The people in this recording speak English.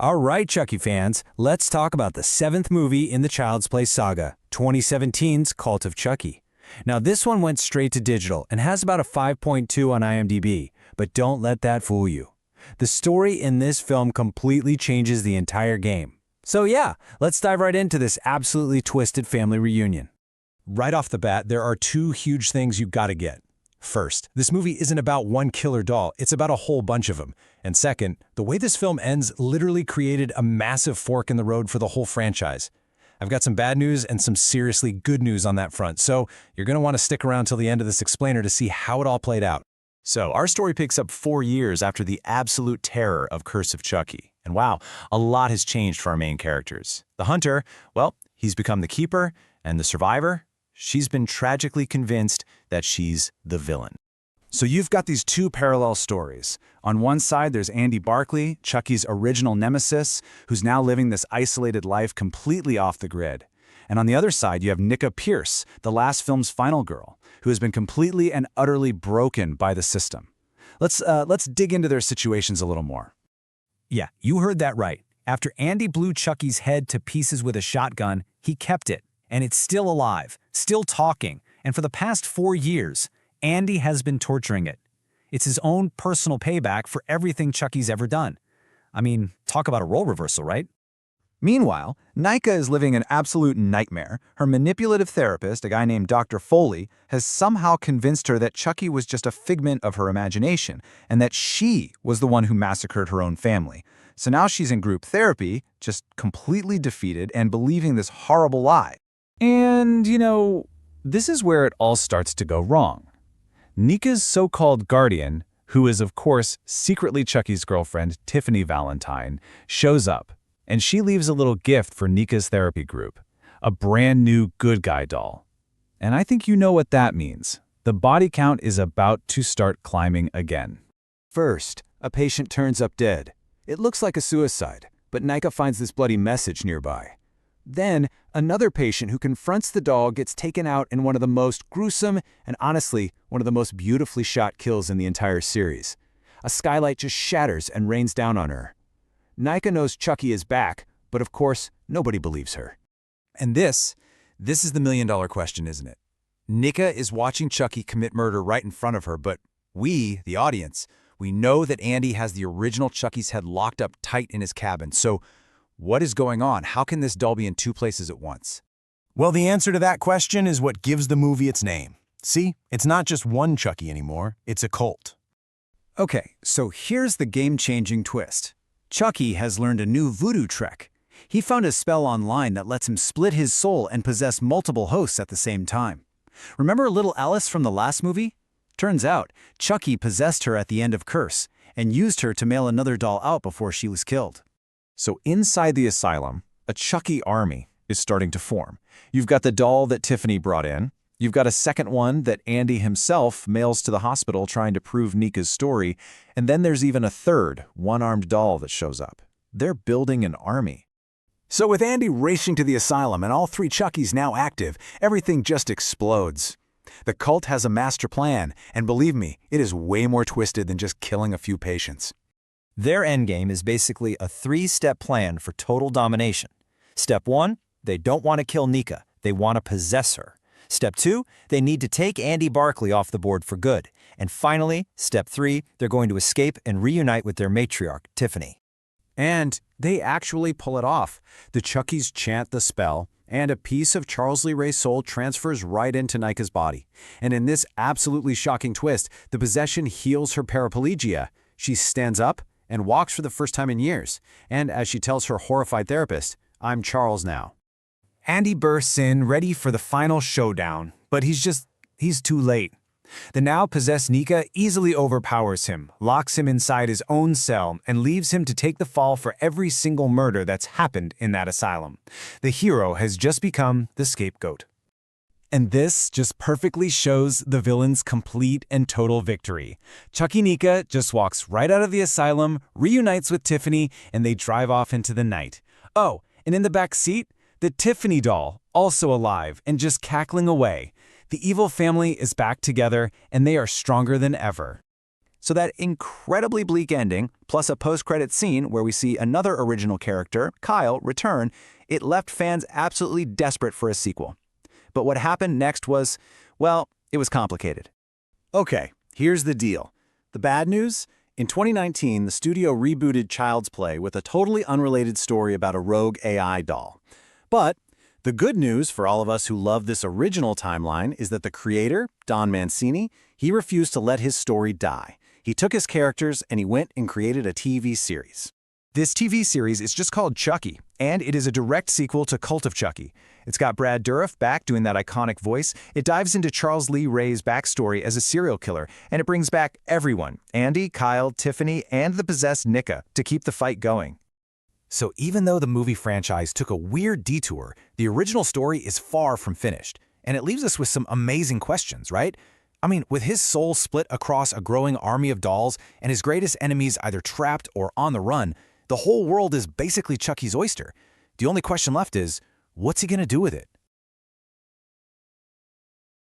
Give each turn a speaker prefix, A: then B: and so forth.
A: All right, Chucky fans, let's talk about the seventh movie in the Child's Play saga, 2017's Cult of Chucky. Now, this one went straight to digital and has about a 5.2 on IMDb, but don't let that fool you. The story in this film completely changes the entire game. So yeah, let's dive right into this absolutely twisted family reunion.
B: Right off the bat, there are two huge things you gotta get. First, this movie isn't about one killer doll, it's about a whole bunch of them. And second, the way this film ends literally created a massive fork in the road for the whole franchise. I've got some bad news and some seriously good news on that front, so you're gonna want to stick around till the end of this explainer to see how it all played out. So, our story picks up 4 years after the absolute terror of Curse of Chucky. And wow, a lot has changed for our main characters. The hunter, well, he's become the keeper, and the survivor, she's been tragically convinced that she's the villain. So you've got these two parallel stories. On one side, there's Andy Barclay, Chucky's original nemesis, who's now living this isolated life completely off the grid. And on the other side, you have Nicka Pierce, the last film's final girl, who has been completely and utterly broken by the system. Let's dig into their situations a little more.
A: Yeah, you heard that right. After Andy blew Chucky's head to pieces with a shotgun, he kept it. And it's still alive, still talking, and for the past 4 years, Andy has been torturing it. It's his own personal payback for everything Chucky's ever done. I mean, talk about a role reversal, right?
B: Meanwhile, Nicka is living an absolute nightmare. Her manipulative therapist, a guy named Dr. Foley, has somehow convinced her that Chucky was just a figment of her imagination, and that she was the one who massacred her own family. So now she's in group therapy, just completely defeated and believing this horrible lie. And, this is where it all starts to go wrong. Nicka's so-called guardian, who is of course secretly Chucky's girlfriend, Tiffany Valentine, shows up, and she leaves a little gift for Nicka's therapy group, a brand new good guy doll. And I think you know what that means. The body count is about to start climbing again. First, a patient turns up dead. It looks like a suicide, but Nicka finds this bloody message nearby. Then, another patient who confronts the doll gets taken out in one of the most gruesome and honestly, one of the most beautifully shot kills in the entire series. A skylight just shatters and rains down on her. Nicka knows Chucky is back, but of course, nobody believes her. And this is the million-dollar question, isn't it? Nicka is watching Chucky commit murder right in front of her, but we, the audience, we know that Andy has the original Chucky's head locked up tight in his cabin, so what is going on? How can this doll be in two places at once?
C: Well, the answer to that question is what gives the movie its name. See, it's not just one Chucky anymore, it's a cult.
A: Okay, so here's the game-changing twist. Chucky has learned a new voodoo trick. He found a spell online that lets him split his soul and possess multiple hosts at the same time. Remember little Alice from the last movie? Turns out, Chucky possessed her at the end of Curse and used her to mail another doll out before she was killed.
B: So inside the asylum, a Chucky army is starting to form. You've got the doll that Tiffany brought in. You've got a second one that Andy himself mails to the hospital trying to prove Nicka's story. And then there's even a third, one-armed doll that shows up. They're building an army.
C: So with Andy racing to the asylum and all 3 Chuckies now active, everything just explodes. The cult has a master plan, and believe me, it is way more twisted than just killing a few patients.
A: Their endgame is basically a 3-step plan for total domination. Step 1, they don't want to kill Nicka, they want to possess her. Step 2, they need to take Andy Barclay off the board for good. And finally, Step 3, they're going to escape and reunite with their matriarch, Tiffany.
B: And they actually pull it off. The Chuckies chant the spell, and a piece of Charles Lee Ray's soul transfers right into Nicka's body. And in this absolutely shocking twist, the possession heals her paraplegia. She stands up and walks for the first time in years. And as she tells her horrified therapist, "I'm Charles now."
A: Andy bursts in, ready for the final showdown, but he's too late. The now possessed Nicka easily overpowers him, locks him inside his own cell, and leaves him to take the fall for every single murder that's happened in that asylum. The hero has just become the scapegoat. And this just perfectly shows the villain's complete and total victory. Chucky Nicka just walks right out of the asylum, reunites with Tiffany, and they drive off into the night. Oh, and in the back seat, the Tiffany doll, also alive and just cackling away. The evil family is back together, and they are stronger than ever.
B: So that incredibly bleak ending, plus a post-credit scene where we see another original character, Kyle, return, it left fans absolutely desperate for a sequel. But what happened next was, well, it was complicated.
D: Okay, here's the deal. The bad news? In 2019, the studio rebooted Child's Play with a totally unrelated story about a rogue AI doll. But the good news for all of us who love this original timeline is that the creator, Don Mancini, he refused to let his story die. He took his characters and he went and created a TV series.
B: This TV series is just called Chucky, and it is a direct sequel to Cult of Chucky. It's got Brad Dourif back doing that iconic voice. It dives into Charles Lee Ray's backstory as a serial killer, and it brings back everyone, Andy, Kyle, Tiffany, and the possessed Nika, to keep the fight going.
A: So even though the movie franchise took a weird detour, the original story is far from finished. And it leaves us with some amazing questions, right? I mean, with his soul split across a growing army of dolls and his greatest enemies either trapped or on the run, the whole world is basically Chucky's oyster. The only question left is, what's he gonna do with it?